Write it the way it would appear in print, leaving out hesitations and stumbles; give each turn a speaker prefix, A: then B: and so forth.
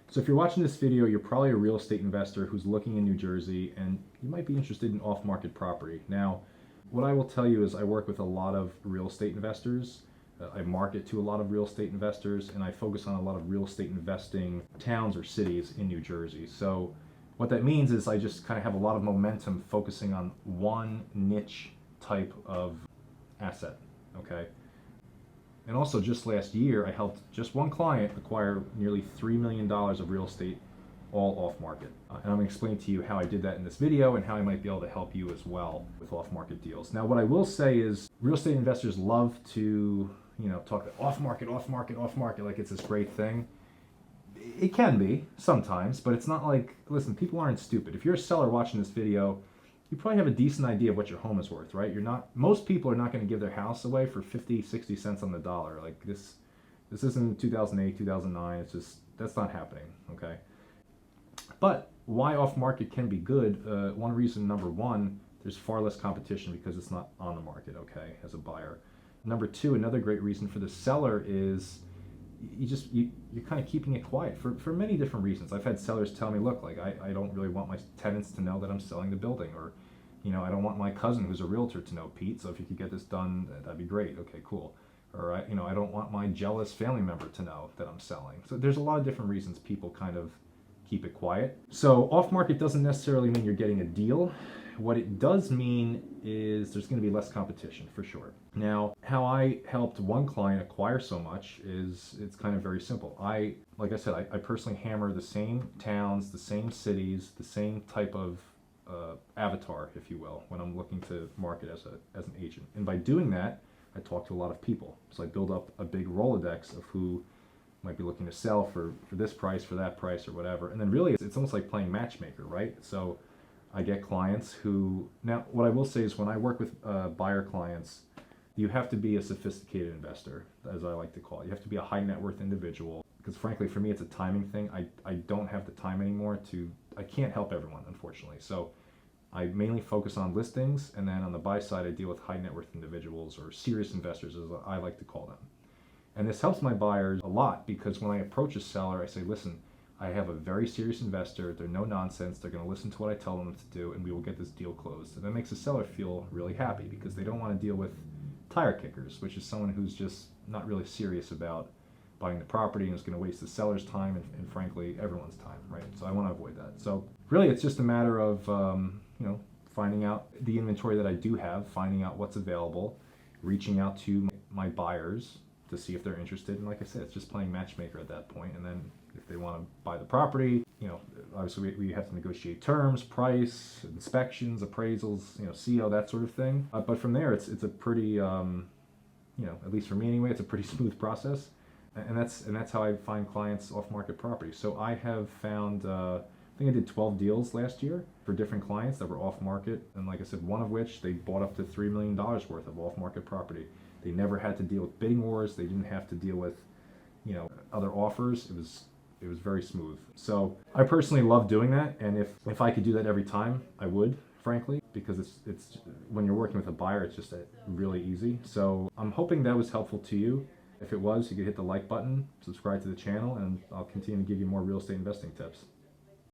A: So if you're watching this video, you're probably a real estate investor who's looking in New Jersey and you might be interested in off-market property. Now, what I will tell you is I work with a lot of real estate investors. I market to a lot of real estate investors and I focus on a lot of real estate investing towns or cities in New Jersey. So what that means is I just kind of have a lot of momentum focusing on one niche type of asset, okay? And also just last year, I helped just one client acquire nearly $3 million of real estate all off market. And I'm gonna explain to you how I did that in this video and how I might be able to help you as well with off market deals. Now, what I will say is real estate investors love to, talk off market, like it's this great thing. It can be sometimes, but it's not like, listen, people aren't stupid. If you're a seller watching this video, you probably have a decent idea of what your home is worth, right? Most people are not going to give their house away for 50, 60 cents on the dollar. Like this isn't 2008, 2009. That's not happening, okay? But why off market can be good, one reason, number one, there's far less competition because it's not on the market, okay, as a buyer. Number two, another great reason for the seller is you're kind of keeping it quiet for many different reasons. I've had sellers tell me, look, like I don't really want my tenants to know that I'm selling the building, or I don't want my cousin who's a realtor to know, Pete, so if you could get this done, that'd be great. Okay, cool. Or I don't want my jealous family member to know that I'm selling. So there's a lot of different reasons people kind of keep it quiet. So off market doesn't necessarily mean you're getting a deal. What it does mean is there's going to be less competition for sure. Now, how I helped one client acquire so much is it's kind of very simple. Like I said, I personally hammer the same towns, the same cities, the same type of avatar, if you will, when I'm looking to market as an agent. And by doing that, I talk to a lot of people. So I build up a big Rolodex of who might be looking to sell for this price, for that price, or whatever. And then really, it's almost like playing matchmaker, right? So I get clients who, now what I will say is when I work with buyer clients, you have to be a sophisticated investor, as I like to call it. You have to be a high net worth individual, because frankly, for me, it's a timing thing. I don't have the time anymore I can't help everyone, unfortunately. So I mainly focus on listings, and then on the buy side, I deal with high net worth individuals, or serious investors, as I like to call them. And this helps my buyers a lot, because when I approach a seller, I say, listen, I have a very serious investor. They're no nonsense. They're going to listen to what I tell them to do, and we will get this deal closed. And that makes the seller feel really happy, because they don't want to deal with tire kickers, which is someone who's just not really serious about buying the property and is going to waste the seller's time and frankly everyone's time, right? So I want to avoid that. So really, it's just a matter of finding out the inventory that I do have, finding out what's available, reaching out to my buyers to see if they're interested. And like I said, it's just playing matchmaker at that point. And then if they want to buy the property, obviously we have to negotiate terms, price, inspections, appraisals, CO, that sort of thing. But from there, it's a pretty, at least for me anyway, it's a pretty smooth process. And that's how I find clients off market property. So I have found, I think I did 12 deals last year for different clients that were off market. And like I said, one of which they bought up to $3 million worth of off market property. They never had to deal with bidding wars. They didn't have to deal with, other offers. It was very smooth. So I personally love doing that. And if I could do that every time, I would, frankly, because it's when you're working with a buyer, it's just really easy. So I'm hoping that was helpful to you. If it was, you could hit the like button, subscribe to the channel, and I'll continue to give you more real estate investing tips.